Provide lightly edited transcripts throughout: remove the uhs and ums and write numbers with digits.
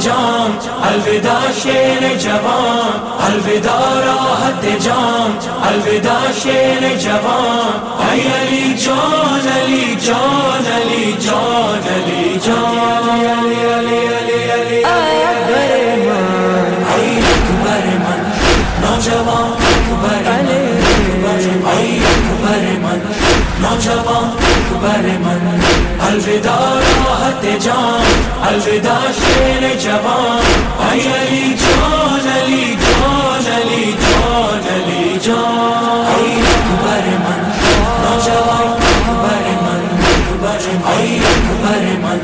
جام، الوداع شیر جوان، الوداع راحت جام، الوداع شیر جوان. اے علی جان، علی جان، علی جان، علی جان، علی علی علی علی اکبر من، اے اکبر من، نوجوان اکبر من، اے اکبر من، نوجوان اکبر من. الوداع راحت جان، الوداع شیر جوان. اے علی جان، علی جان، علی جان، علی جان، اے اکبر من، نوجوان اکبر من، اے اکبر من،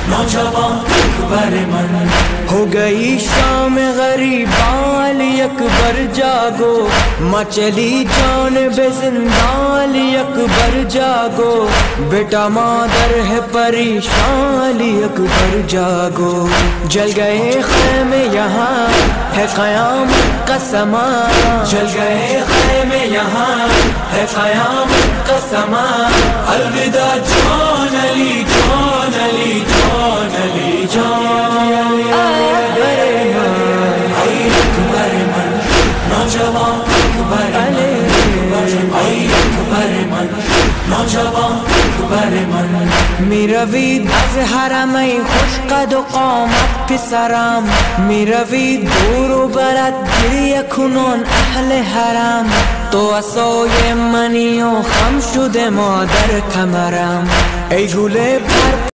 نوجوان اکبر من. ہو گئی شام غریباں، علی اکبر جاگو، مچلی جان بے زندان، علی اکبر جاگو. بیٹا مادر ہے پریشان، علی اکبر جاگو. جل گئے خیمے یہاں ہے قیامت کا سما، جل گئے خیمے یہاں ہے قیامت کا سما. الوداع جان، علی جان، علی جان، علی جان، اے اکبر من، نوجوان اکبر من، اے اکبر من، نوجوان اکبر من. میروید از حرمین خوش قد و قامت پسرم، میروید دور و برد گریه کنون اهل حرم. تو عصای منی و خم شده مادر کمرم، ای گل پر